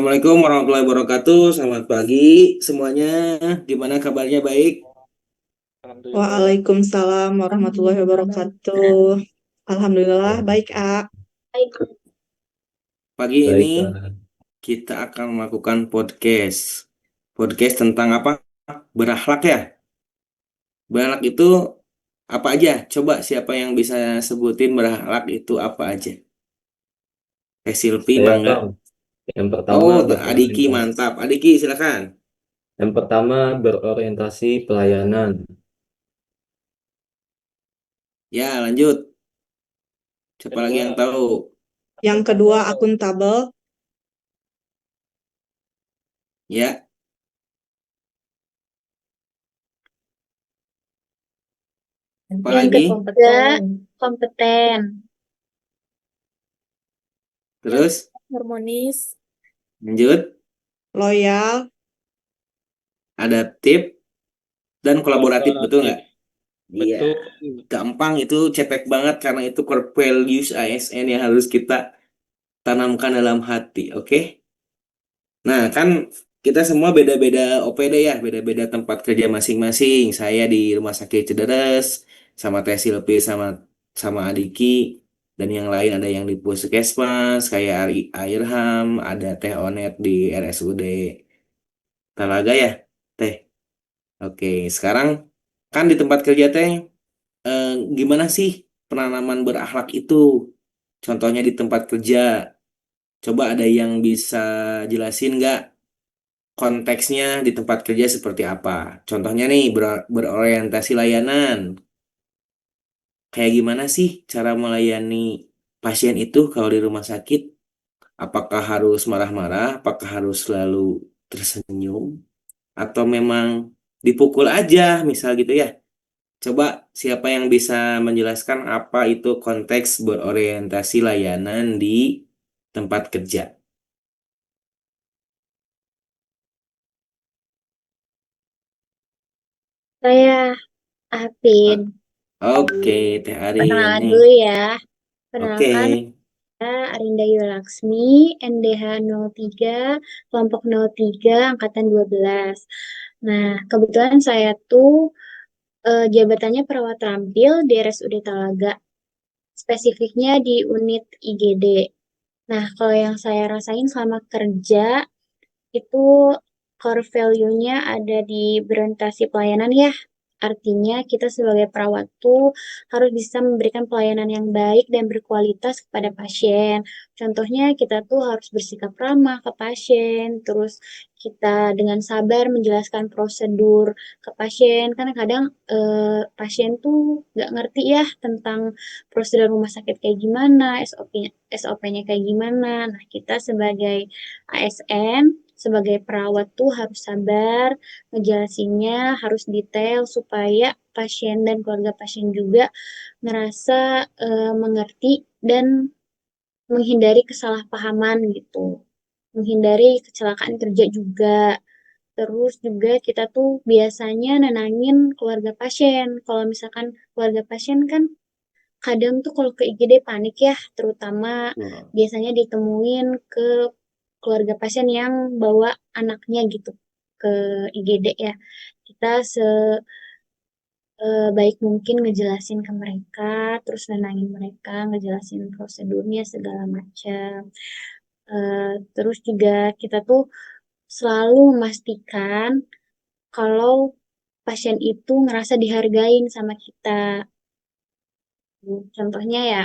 Assalamualaikum warahmatullahi wabarakatuh. Selamat pagi semuanya. Gimana kabarnya? Baik? Alhamdulillah. Waalaikumsalam warahmatullahi wabarakatuh. Alhamdulillah baik, A. Pagi ini Baik, Kak. kita akan melakukan podcast. Podcast tentang apa? Berakhlak ya. Berakhlak itu apa aja? Coba siapa yang bisa sebutin berakhlak itu apa aja? Silpi, Saya Mangga. Bang, yang pertama Oh, Adiki berorientasi. mantap. Adiki silakan. Yang pertama berorientasi pelayanan. Ya, lanjut. Siapa lagi yang Kedua, tahu? Yang kedua akuntabel, Ya, apa Yang lagi? ketiga, kompeten. Yang Terus harmonis. lanjut. loyal, Adaptif dan kolaboratif, betul kolaboratif. nggak? Iya, Betul. gampang itu cetek banget karena itu core values ASN yang harus kita tanamkan dalam hati, oke? Nah, kan kita semua beda-beda OPD ya, beda-beda tempat kerja masing-masing. Saya di Rumah Sakit Cederes, sama Teh Silpi, sama sama Adiki, dan yang lain ada yang di Puskesmas, kayak Airham, ada Teh Onet di RSUD Talaga ya, Teh. Oke, sekarang kan di tempat kerja Teh, eh, gimana sih penanaman berakhlak itu? Contohnya di tempat kerja, coba ada yang bisa jelasin nggak konteksnya di tempat kerja seperti apa? Contohnya nih berorientasi layanan. Kayak gimana sih cara melayani pasien itu kalau di rumah sakit? Apakah harus marah-marah? Apakah harus selalu tersenyum? Atau memang dipukul aja, misal gitu ya? Coba siapa yang bisa menjelaskan apa itu konteks berorientasi layanan di tempat kerja? Saya Apin. Ah, oke, Teh Arin Perkenalan nih. dulu ya. Oke, Perkenalkan, saya Arinda Yulaksmi, NDH 03, kelompok 03, angkatan 12. Nah, kebetulan saya tuh jabatannya perawat terampil di RSUD Talaga, spesifiknya di unit IGD. Nah, kalau yang saya rasain selama kerja, itu core value-nya ada di berorientasi pelayanan ya. Artinya kita sebagai perawat tuh harus bisa memberikan pelayanan yang baik dan berkualitas kepada pasien. Contohnya kita tuh harus bersikap ramah ke pasien, terus kita dengan sabar menjelaskan prosedur ke pasien. Karena kadang pasien tuh nggak ngerti ya tentang prosedur rumah sakit kayak gimana, SOP-nya kayak gimana. Nah, kita sebagai ASN, sebagai perawat tuh harus sabar, ngejelasinnya harus detail supaya pasien dan keluarga pasien juga ngerasa mengerti dan menghindari kesalahpahaman gitu. Menghindari kecelakaan kerja juga. Terus juga kita tuh biasanya nenangin keluarga pasien. Kalau misalkan keluarga pasien kan kadang tuh kalau ke IGD panik ya, terutama wah, biasanya ditemuin ke keluarga pasien yang bawa anaknya gitu ke IGD ya. Kita sebaik mungkin ngejelasin ke mereka, terus nenangin mereka, ngejelasin prosedurnya segala macam. Terus juga kita tuh selalu memastikan kalau pasien itu ngerasa dihargain sama kita. Contohnya ya,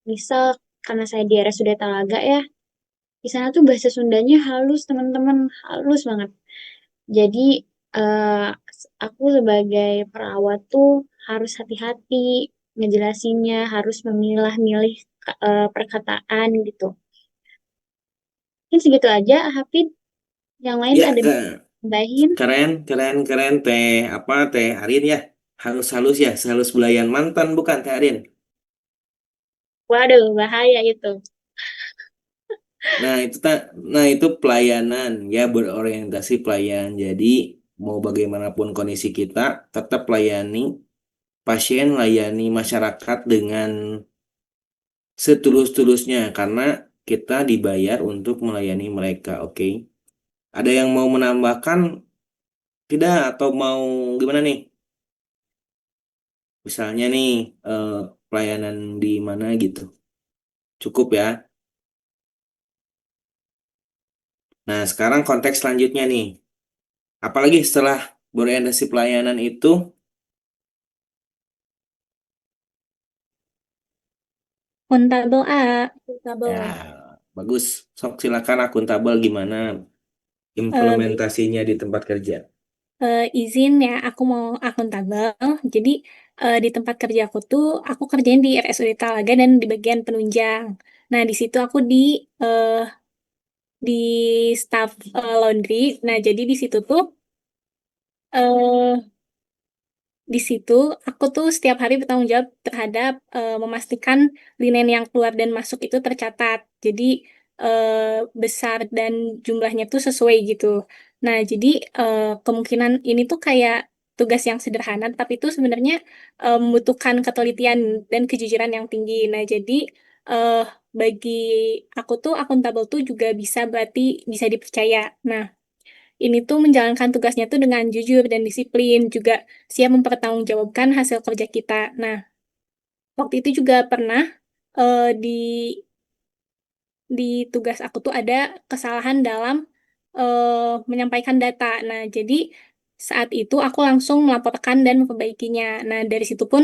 misal karena saya di RSUD Talaga ya, di sana tuh bahasa Sundanya halus teman-teman, halus banget. Jadi eh, aku sebagai perawat tuh harus hati-hati ngejelasinnya, harus memilah-milih perkataan gitu. Mungkin segitu aja, Hafid. Yang lain ya ada nambahin. keren, keren, keren Teh apa Teh Arin ya? Halus-halus ya, sehalus belayan mantan bukan Teh Arin? Waduh, bahaya itu. Nah itu nah itu pelayanan ya berorientasi pelayan. Jadi mau bagaimanapun kondisi kita, tetap layani pasien, layani masyarakat dengan setulus-tulusnya karena kita dibayar untuk melayani mereka, oke? Ada yang mau menambahkan tidak atau mau gimana nih? Misalnya nih eh, pelayanan di mana gitu. Cukup ya. Nah, sekarang konteks selanjutnya nih. Apalagi setelah berorientasi pelayanan itu, Akuntabel A. ya bagus. Sok silakan akuntabel gimana Eh, implementasinya di tempat kerja. izin ya, aku mau akuntabel. Jadi di tempat kerja aku tuh, aku kerjain di RSUD Talaga dan di bagian penunjang. Nah, di situ aku eh, di staff laundry. Nah, jadi di situ tuh eh, di situ aku tuh setiap hari bertanggung jawab terhadap memastikan linen yang keluar dan masuk itu tercatat. Jadi besar dan jumlahnya tuh sesuai gitu. Nah, jadi kemungkinan ini tuh kayak tugas yang sederhana, tapi itu sebenarnya membutuhkan ketelitian dan kejujuran yang tinggi. Nah, jadi eh, bagi aku tuh akuntabel tuh juga bisa berarti bisa dipercaya. Nah, ini tuh menjalankan tugasnya tuh dengan jujur dan disiplin, juga siap mempertanggungjawabkan hasil kerja kita. Nah, waktu itu juga pernah di tugas aku tuh ada kesalahan dalam menyampaikan data. Nah, jadi saat itu aku langsung melaporkan dan memperbaikinya. Nah, dari situ pun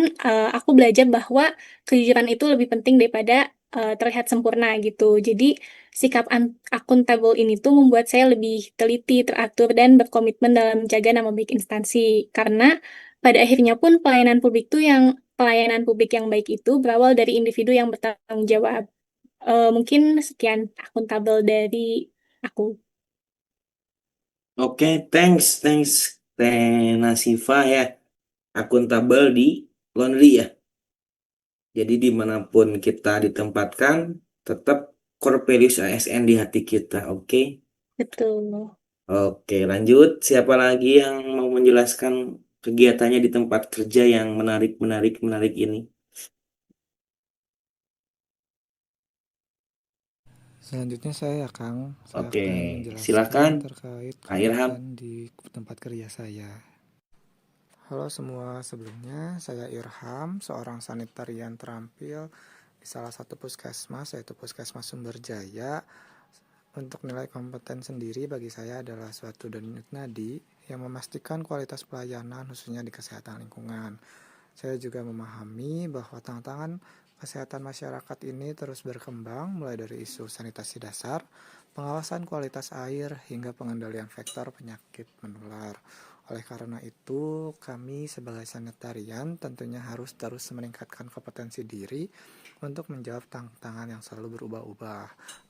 aku belajar bahwa kejujuran itu lebih penting daripada terlihat sempurna gitu. Jadi sikap akuntabel ini tuh membuat saya lebih teliti, teratur, dan berkomitmen dalam menjaga nama baik instansi. Karena pada akhirnya pun pelayanan publik yang baik itu berawal dari individu yang bertanggung jawab. Mungkin sekian akuntabel dari aku. Oke, thanks Teh Nasifa ya. Akuntabel di laundry ya. Jadi dimanapun kita ditempatkan, tetap core values ASN di hati kita, oke? Betul. Oke, lanjut. Siapa lagi yang mau menjelaskan kegiatannya di tempat kerja yang menarik ini? Selanjutnya saya, Kang. Saya Oke, akan menjelaskan silakan terkait Kak Irham. kegiatan di tempat kerja saya. Halo semua, sebelumnya saya Irham, seorang sanitarian terampil di salah satu puskesmas, yaitu Puskesmas Sumberjaya. Untuk nilai kompeten sendiri bagi saya adalah suatu denyut nadi yang memastikan kualitas pelayanan khususnya di kesehatan lingkungan. Saya juga memahami bahwa tantangan kesehatan masyarakat ini terus berkembang mulai dari isu sanitasi dasar, pengawasan kualitas air, hingga pengendalian vektor penyakit menular. Oleh karena itu, kami sebagai sanitarian tentunya harus terus meningkatkan kompetensi diri untuk menjawab tantangan yang selalu berubah-ubah.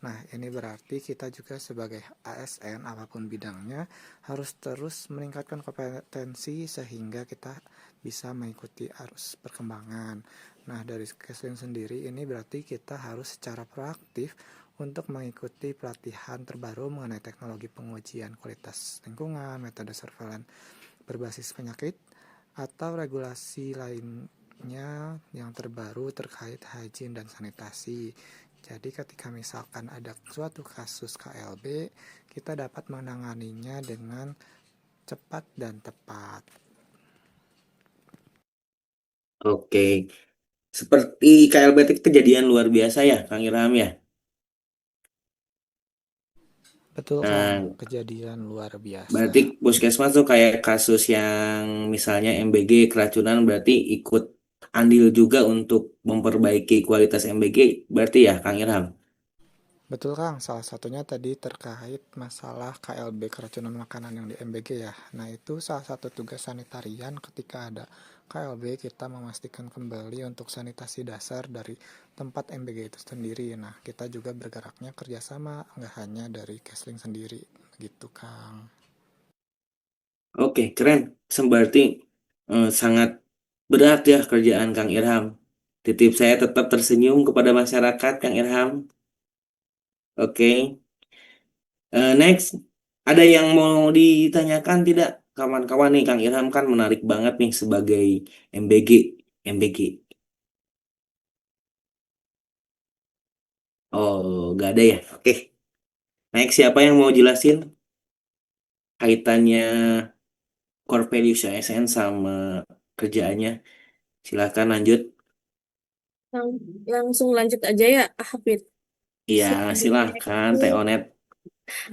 Nah, ini berarti kita juga sebagai ASN apapun bidangnya harus terus meningkatkan kompetensi sehingga kita bisa mengikuti arus perkembangan. Nah, dari Kesling sendiri ini berarti kita harus secara proaktif untuk mengikuti pelatihan terbaru mengenai teknologi pengujian kualitas lingkungan, metode surveillance berbasis penyakit, atau regulasi lainnya yang terbaru terkait hygiene dan sanitasi. Jadi ketika misalkan ada suatu kasus KLB, kita dapat menanganinya dengan cepat dan tepat. Oke, seperti KLBT kejadian luar biasa ya, Kang Irham ya. Betul, Kang, Nah, kejadian luar biasa. berarti puskesmas tuh kayak kasus yang misalnya MBG keracunan berarti ikut andil juga untuk memperbaiki kualitas MBG, berarti ya, Kang Irham. Betul, Kang, salah satunya tadi terkait masalah KLB keracunan makanan yang di MBG ya. Nah, itu salah satu tugas sanitarian ketika ada KLB, kita memastikan kembali untuk sanitasi dasar dari tempat MBG itu sendiri. Nah, kita juga bergeraknya kerjasama, nggak hanya dari Kesling sendiri, gitu, Kang. Oke, keren. Berarti sangat berat ya kerjaan Kang Irham. Titip saya tetap tersenyum kepada masyarakat, Kang Irham. Oke. Next, ada yang mau ditanyakan tidak? Kawan-kawan nih, Kang Irham kan menarik banget nih sebagai MBG. MBG. Oh, gak ada ya? Oke. Next, siapa yang mau jelasin kaitannya core values ASN sama kerjaannya? Silakan lanjut. Langsung lanjut aja ya, Hafid. Iya, Selanjutnya silakan itu Teh Onet.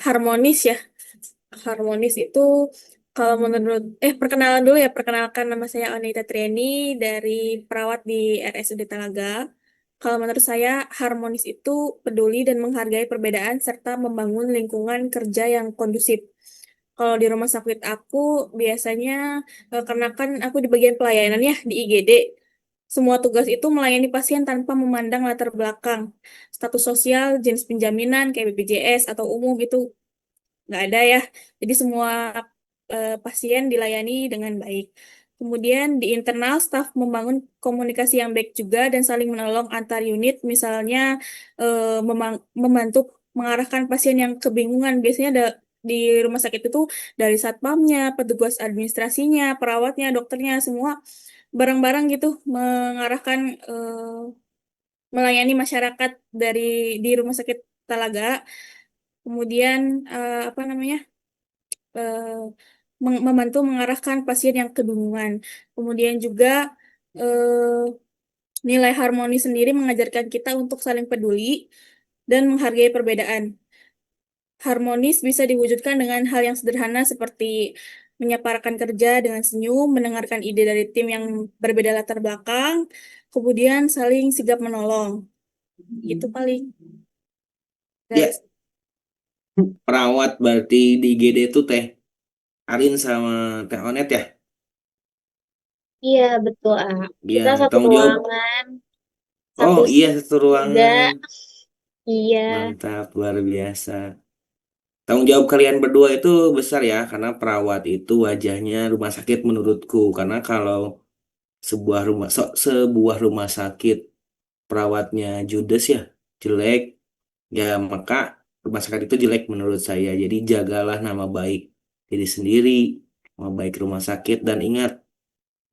harmonis ya. Harmonis itu kalau menurut perkenalan dulu ya, perkenalkan nama saya Anita Triani dari perawat di RSUD Talaga. Kalau menurut saya harmonis itu peduli dan menghargai perbedaan serta membangun lingkungan kerja yang kondusif. Kalau di rumah sakit aku biasanya karena kan aku di bagian pelayanan ya di IGD. Semua tugas itu melayani pasien tanpa memandang latar belakang, status sosial, jenis penjaminan kayak BPJS atau umum itu nggak ada ya. Jadi semua pasien dilayani dengan baik. Kemudian di internal staf membangun komunikasi yang baik juga dan saling menolong antar unit, misalnya membantu mengarahkan pasien yang kebingungan. Biasanya ada di rumah sakit itu dari satpamnya, petugas administrasinya, perawatnya, dokternya semua bareng-bareng gitu mengarahkan melayani masyarakat dari di rumah sakit Talaga. Kemudian apa namanya? eh, membantu mengarahkan pasien yang kebingungan. Kemudian juga eh, nilai harmoni sendiri mengajarkan kita untuk saling peduli dan menghargai perbedaan. Harmonis bisa diwujudkan dengan hal yang sederhana seperti menyeparkan kerja dengan senyum, mendengarkan ide dari tim yang berbeda latar belakang, kemudian saling sigap menolong. Itu paling Ya, dari perawat berarti di IGD itu Teh Arin sama Teh Onet ya? Iya, betul, ah. Iya, Kita satu tanggung jawab. ruangan, Oh satu iya, satu juga. ruangan. Iya, Mantap, luar biasa. Tanggung jawab kalian berdua itu besar ya, karena perawat itu wajahnya rumah sakit menurutku. Karena kalau sebuah rumah sakit perawatnya judes ya, jelek, ya maka rumah sakit itu jelek menurut saya. Jadi jagalah nama baik diri sendiri, nama baik rumah sakit, dan ingat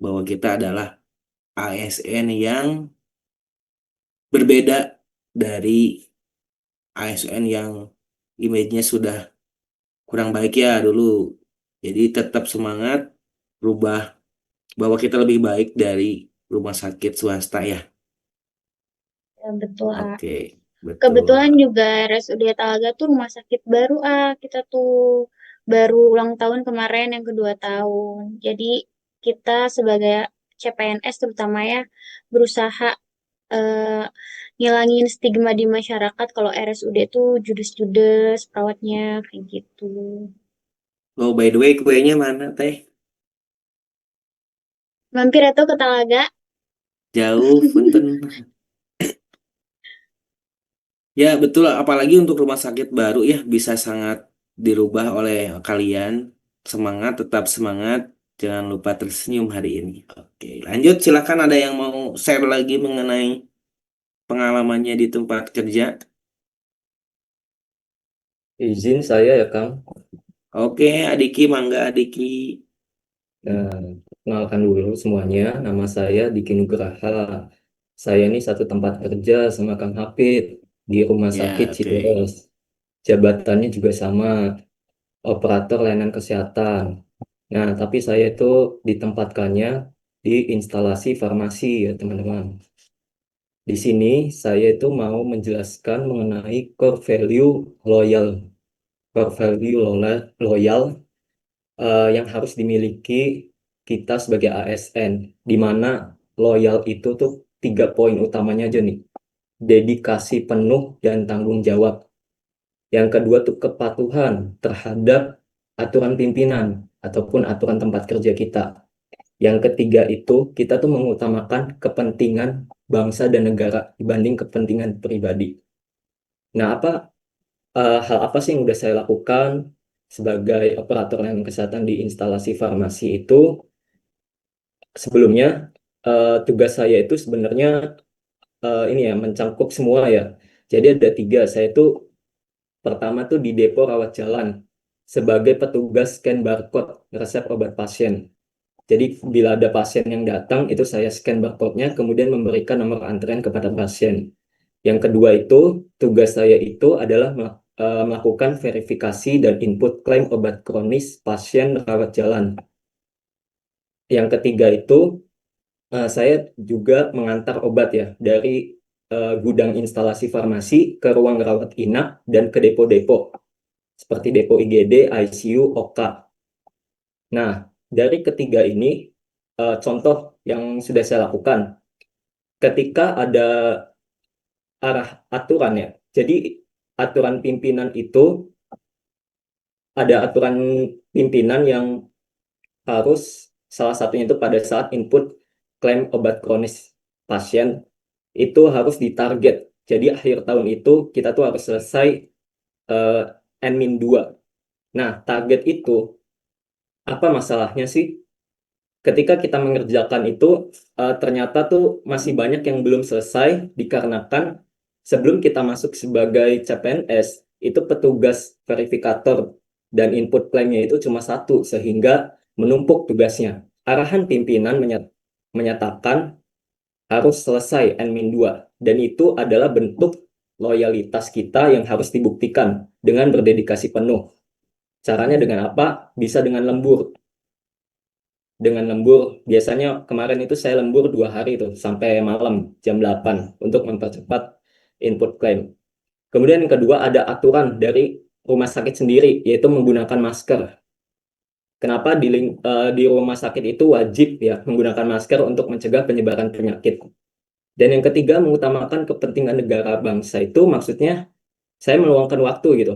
bahwa kita adalah ASN yang berbeda dari ASN yang image-nya sudah kurang baik ya dulu. Jadi tetap semangat, rubah bahwa kita lebih baik dari rumah sakit swasta ya. ya, betul, ah. Oke, betul. Kebetulan juga RSUD Talaga tuh rumah sakit baru, ah. Kita tuh baru ulang tahun kemarin yang kedua tahun. Jadi kita sebagai CPNS terutama ya berusaha eh, ngilangin stigma di masyarakat kalau RSUD tuh judes-judes perawatnya kayak gitu. Oh, by the way, kuenya mana, Teh? Mampir atau ke Talaga? Jauh, punten. Ya, betul. Apalagi untuk rumah sakit baru ya, bisa sangat dirubah oleh kalian. Semangat, tetap semangat. Jangan lupa tersenyum hari ini. Oke, lanjut. Silakan ada yang mau share lagi mengenai pengalamannya di tempat kerja. Izin saya ya, Kang. Oke, Adiki, mangga Adiki. Nah, kenalkan dulu semuanya, nama saya Diki Nugraha. Saya ini satu tempat kerja sama Kang Hafid di Rumah Sakit Ya, oke. Cibodas. Jabatannya juga sama, operator layanan kesehatan. Nah, tapi saya itu ditempatkannya di instalasi farmasi ya, teman-teman. Di sini saya itu mau menjelaskan mengenai core value loyal. Core value loyal yang harus dimiliki kita sebagai ASN, di mana loyal itu tuh 3 poin utamanya aja nih. Dedikasi penuh dan tanggung jawab. Yang kedua tuh kepatuhan terhadap aturan pimpinan ataupun aturan tempat kerja kita. Yang ketiga itu kita tuh mengutamakan kepentingan bangsa dan negara dibanding kepentingan pribadi. Nah, hal apa sih yang udah saya lakukan sebagai operator layanan kesehatan di instalasi farmasi itu? Sebelumnya, tugas saya itu sebenarnya ini ya mencangkup semua ya. Jadi ada 3. Saya itu pertama tuh di depo rawat jalan sebagai petugas scan barcode resep obat pasien. Jadi bila ada pasien yang datang itu saya scan barcode-nya kemudian memberikan nomor antrean kepada pasien. Yang kedua itu, tugas saya itu adalah melakukan verifikasi dan input klaim obat kronis pasien rawat jalan. Yang ketiga itu, saya juga mengantar obat ya dari gudang instalasi farmasi ke ruang rawat inap dan ke depo-depo seperti depo IGD, ICU, OK. Nah, dari ketiga ini contoh yang sudah saya lakukan ketika ada arah aturan ya. Jadi aturan pimpinan itu ada aturan pimpinan yang harus salah satunya itu pada saat input klaim obat kronis pasien itu harus ditarget. Jadi akhir tahun itu kita tuh harus selesai N-2. Nah, target itu apa masalahnya sih? Ketika kita mengerjakan itu ternyata tuh masih banyak yang belum selesai dikarenakan sebelum kita masuk sebagai CPNS itu petugas verifikator dan input klaimnya itu cuma satu sehingga menumpuk tugasnya. Arahan pimpinan menyatakan harus selesai N-2 dan itu adalah bentuk loyalitas kita yang harus dibuktikan dengan berdedikasi penuh. Caranya dengan apa? Bisa dengan lembur. Dengan lembur, biasanya kemarin itu saya lembur 2 hari tuh, sampai malam jam 8 untuk mempercepat input klaim. Kemudian yang kedua ada aturan dari rumah sakit sendiri, yaitu menggunakan masker. Kenapa di rumah sakit itu wajib ya menggunakan masker untuk mencegah penyebaran penyakit. Dan yang ketiga mengutamakan kepentingan negara bangsa itu maksudnya saya meluangkan waktu gitu.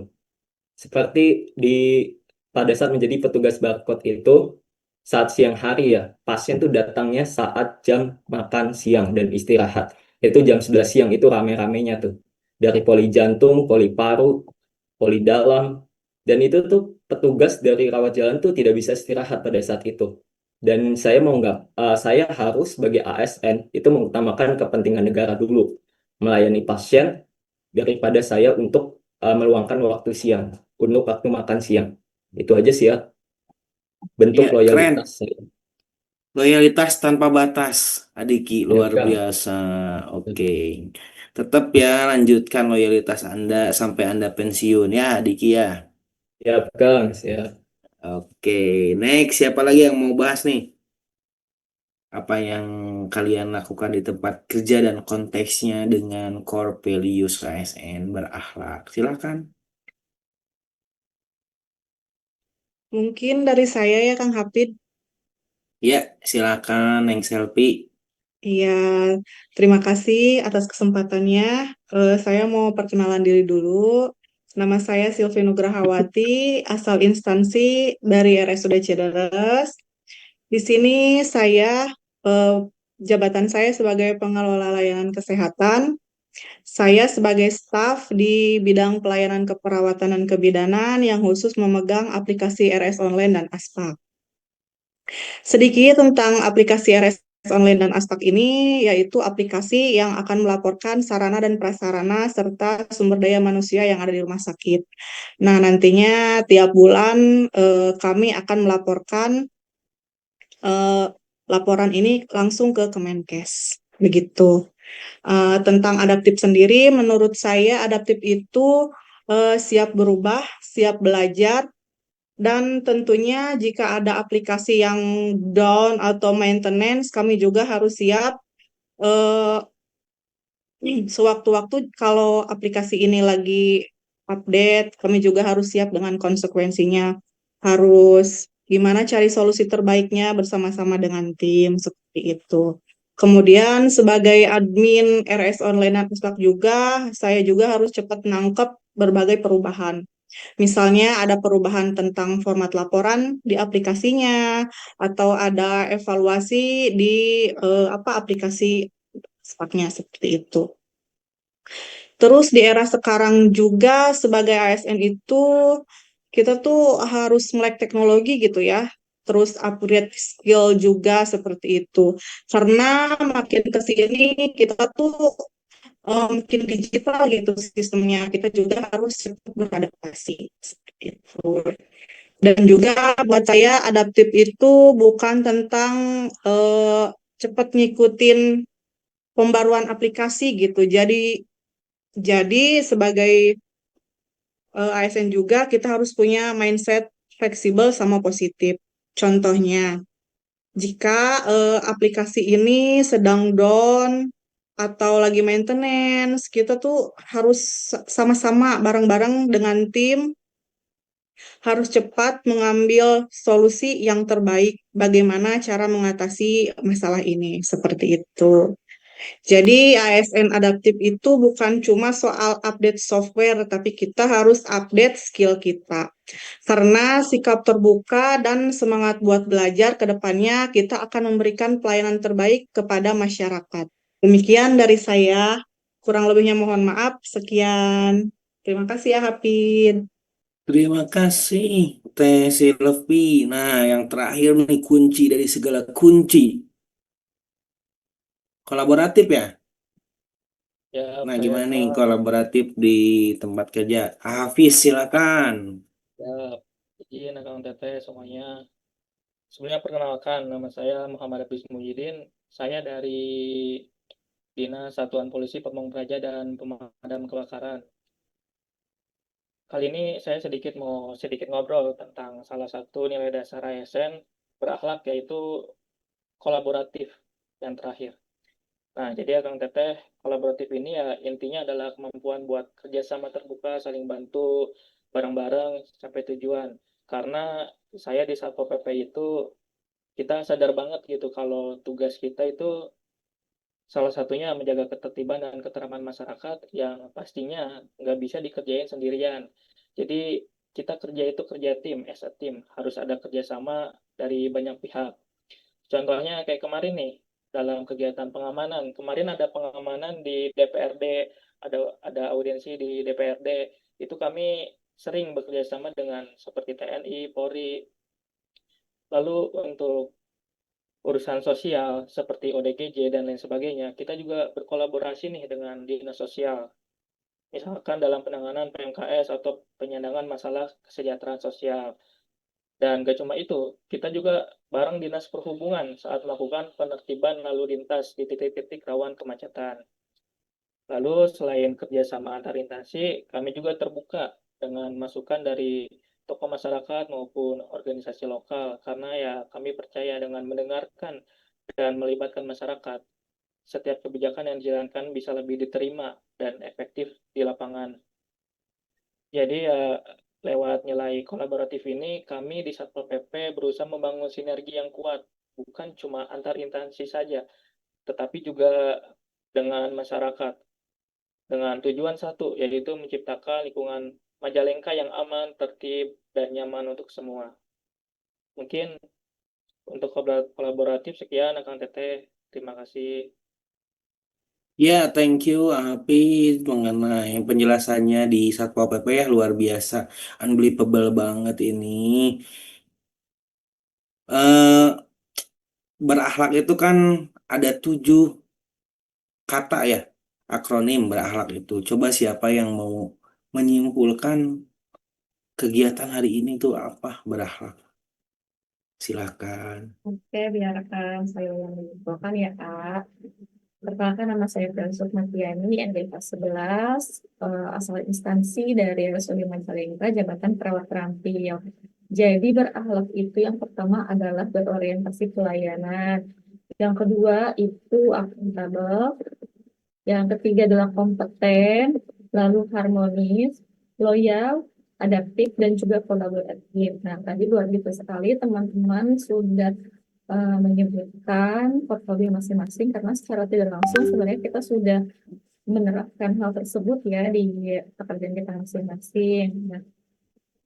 Seperti pada saat menjadi petugas barcode itu saat siang hari ya, pasien tuh datangnya saat jam makan siang dan istirahat. Itu jam 11 siang itu rame-ramenya tuh. Dari poli jantung, poli paru, poli dalam. Dan itu tuh petugas dari rawat jalan tuh tidak bisa istirahat pada saat itu. Dan saya mau nggak, saya harus sebagai ASN itu mengutamakan kepentingan negara dulu. Melayani pasien daripada saya untuk meluangkan waktu siang, untuk waktu makan siang. Itu aja sih ya, bentuk Ya, keren. loyalitas saya. Loyalitas tanpa batas, Adiki, luar Ya, biasa. Oke. Tetap ya lanjutkan loyalitas Anda sampai Anda pensiun ya, Adiki ya. ya, Kang, ya. Oke, next siapa lagi yang mau bahas nih? Apa yang kalian lakukan di tempat kerja dan konteksnya dengan core values ASN berakhlak? Silakan. Mungkin dari saya ya Kang Hafid. Ya, silakan Neng Selfie. Iya, terima kasih atas kesempatannya. Saya mau perkenalan diri dulu. Nama saya Sylvie Nugrahawati, asal instansi dari RSUD Cideres. Di sini eh, jabatan saya sebagai pengelola layanan kesehatan. Saya sebagai staf di bidang pelayanan keperawatan dan kebidanan yang khusus memegang aplikasi RS Online dan Aspak. Sedikit tentang aplikasi RS Online dan Aspak ini, yaitu aplikasi yang akan melaporkan sarana dan prasarana serta sumber daya manusia yang ada di rumah sakit. Nah, nantinya tiap bulan kami akan melaporkan laporan ini langsung ke Kemenkes. Begitu. Tentang adaptif sendiri, menurut saya adaptif itu siap berubah, siap belajar, dan tentunya jika ada aplikasi yang down atau maintenance, kami juga harus siap eh, sewaktu-waktu kalau aplikasi ini lagi update, kami juga harus siap dengan konsekuensinya. Harus gimana cari solusi terbaiknya bersama-sama dengan tim, seperti itu. Kemudian sebagai admin RS Online Pusat juga, saya juga harus cepat menangkap berbagai perubahan. Misalnya ada perubahan tentang format laporan di aplikasinya, atau ada evaluasi di aplikasi Spaknya seperti itu. Terus di era sekarang juga sebagai ASN itu kita tuh harus melek teknologi gitu ya. Terus upgrade skill juga seperti itu. Karena makin ke sini kita tuh makin digital gitu sistemnya. Kita juga harus cepat beradaptasi seperti itu. Dan juga buat saya adaptif itu bukan tentang cepat ngikutin pembaruan aplikasi gitu. Jadi Jadi sebagai ASN juga kita harus punya mindset fleksibel sama positif. Contohnya, jika aplikasi ini sedang down atau lagi maintenance, kita tuh harus sama-sama bareng-bareng dengan tim harus cepat mengambil solusi yang terbaik bagaimana cara mengatasi masalah ini seperti itu. Jadi ASN adaptif itu bukan cuma soal update software, tapi kita harus update skill kita. Karena sikap terbuka dan semangat buat belajar ke depannya, kita akan memberikan pelayanan terbaik kepada masyarakat. Demikian dari saya. Kurang lebihnya mohon maaf. Sekian. Terima kasih ya, Hafid. Terima kasih, Teh Silvi. Nah, yang terakhir nih kunci dari segala kunci. Kolaboratif ya? Ya, Nah, Pak gimana nih Irfan. kolaboratif di tempat kerja? Hafiz, silakan. Ya, izin Akang Teteh semuanya. Sebenarnya perkenalkan, nama saya Muhammad Abis Muhyiddin. Saya dari Dinas Satuan Polisi Pamong Praja dan Pemadam Kebakaran. Kali ini saya mau sedikit ngobrol tentang salah satu nilai dasar ASN berakhlak, yaitu kolaboratif yang terakhir. Nah, jadi Akang Teteh, kolaboratif ini ya intinya adalah kemampuan buat kerjasama terbuka, saling bantu, bareng-bareng sampai tujuan. Karena saya di Satpol PP itu, kita sadar banget gitu kalau tugas kita itu salah satunya menjaga ketertiban dan keteraman masyarakat yang pastinya nggak bisa dikerjain sendirian. Jadi kita kerja itu kerja tim, as a team. Harus ada kerjasama dari banyak pihak. Contohnya kayak kemarin nih, dalam kegiatan pengamanan. Kemarin ada pengamanan di DPRD, ada audiensi di DPRD. Itu kami sering bekerja sama dengan seperti TNI, Polri. Lalu untuk urusan sosial seperti ODGJ dan lain sebagainya, kita juga berkolaborasi nih dengan dinas sosial. Misalkan dalam penanganan PMKS atau penyandang masalah kesejahteraan sosial. Dan gak cuma itu, kita juga bareng Dinas Perhubungan saat melakukan penertiban lalu lintas di titik-titik rawan kemacetan. Lalu selain kerjasama antar instansi, kami juga terbuka dengan masukan dari tokoh masyarakat maupun organisasi lokal, karena ya kami percaya dengan mendengarkan dan melibatkan masyarakat, setiap kebijakan yang dijalankan bisa lebih diterima dan efektif di lapangan. Jadi ya lewat nilai kolaboratif ini, kami di Satpol PP berusaha membangun sinergi yang kuat, bukan cuma antar instansi saja, tetapi juga dengan masyarakat, dengan tujuan satu, yaitu menciptakan lingkungan Majalengka yang aman, tertib, dan nyaman untuk semua. Mungkin untuk kolaboratif sekian, Akang Teteh. Terima kasih. Ya, thank you Hafiz mengenai penjelasannya di Satpol PP ya luar biasa, unbelievable banget ini. Eh berakhlak itu kan ada 7 kata ya, akronim berakhlak itu. Coba siapa yang mau menyimpulkan kegiatan hari ini tuh apa berakhlak? Silakan. Oke, biarkan saya yang menyimpulkan ya, Kak. Perkenalkan, nama saya Fransus Matiani, ND 11, asal instansi dari RSUD Majalengka, Jabatan Perawat Terampil. Jadi berakhlak itu yang pertama adalah berorientasi pelayanan. Yang kedua itu akuntabel. Yang ketiga adalah kompeten, lalu harmonis, loyal, adaptif, dan juga kolaboratif. Nah, tadi luar biasa sekali teman-teman sudah menyebutkan portfolio masing-masing karena secara tidak langsung sebenarnya kita sudah menerapkan hal tersebut ya di pekerjaan kita masing-masing. Nah,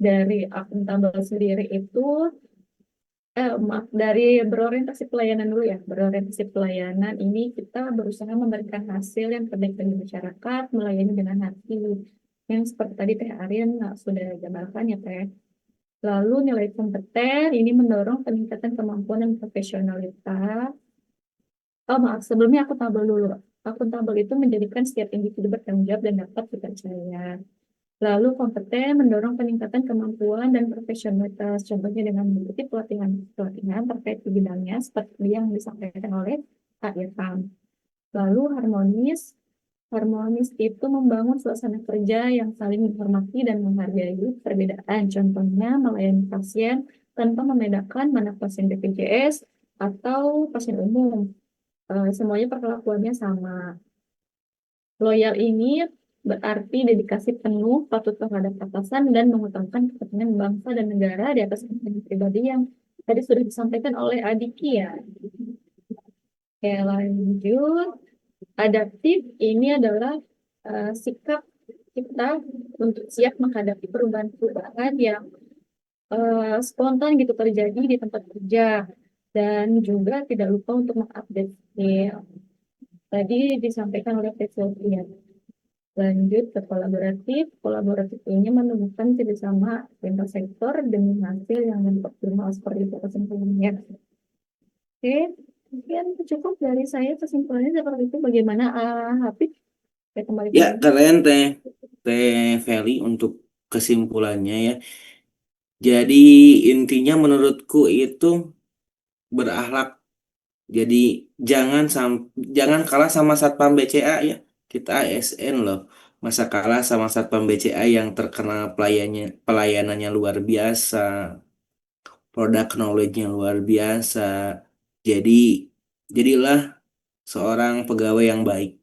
dari akuntabel sendiri itu maaf, dari berorientasi pelayanan dulu ya. Berorientasi pelayanan ini kita berusaha memberikan hasil yang terbaik bagi masyarakat, melayani dengan hati. Yang seperti tadi Teh Arin sudah jabarkan ya Teh. Lalu nilai kompeten ini mendorong peningkatan kemampuan dan profesionalitas. Oh maaf, sebelumnya akuntabel dulu. Akuntabel itu menjadikan setiap individu bertanggung jawab dan dapat dipercaya. Lalu kompeten mendorong peningkatan kemampuan dan profesionalitas, contohnya dengan mengikuti pelatihan terkait di bidangnya seperti yang disampaikan oleh Pak Irfan. Lalu harmonis Harmonis itu membangun suasana kerja yang saling menghormati dan menghargai perbedaan. Contohnya melayani pasien tanpa membedakan mana pasien BPJS atau pasien umum. Semuanya perlakuannya sama. Loyal ini berarti dedikasi penuh, patuh terhadap atasan, dan mengutamakan kepentingan bangsa dan negara di atas kepentingan pribadi yang tadi sudah disampaikan oleh Adiki ya. Oke, lanjut. Adaptif ini adalah sikap kita untuk siap menghadapi perubahan-perubahan yang spontan gitu terjadi di tempat kerja dan juga tidak lupa untuk mengupdate skill. Tadi disampaikan oleh Teh Sylvia. Lanjut ke kolaboratif. Kolaboratif ini menemukan kerjasama lintas sektor demi hasil yang lebih optimal seperti itu kesimpulannya. Oke, mungkin cukup dari saya kesimpulannya seperti itu. Bagaimana Hafid? Saya kembali ke Ya, Anda. keren Teh Feli untuk kesimpulannya ya. Jadi intinya menurutku itu berakhlak. Jadi jangan kalah sama Satpam BCA ya. Kita ASN loh. Masa kalah sama Satpam BCA yang terkenal pelayanannya luar biasa, produk knowledge-nya luar biasa. Jadi jadilah seorang pegawai yang baik,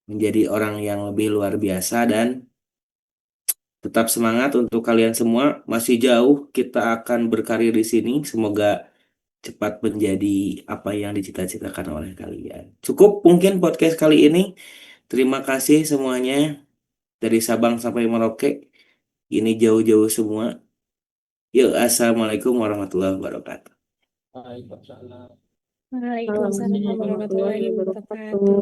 menjadi orang yang lebih luar biasa dan tetap semangat untuk kalian semua. Masih jauh kita akan berkarir di sini. Semoga cepat menjadi apa yang dicita-citakan oleh kalian. Cukup mungkin podcast kali ini. Terima kasih semuanya dari Sabang sampai Merauke. Ini jauh-jauh semua. Yuk, assalamualaikum warahmatullahi wabarakatuh. Waalaikumsalam. Waalaikumsalam warahmatullahi wabarakatuh.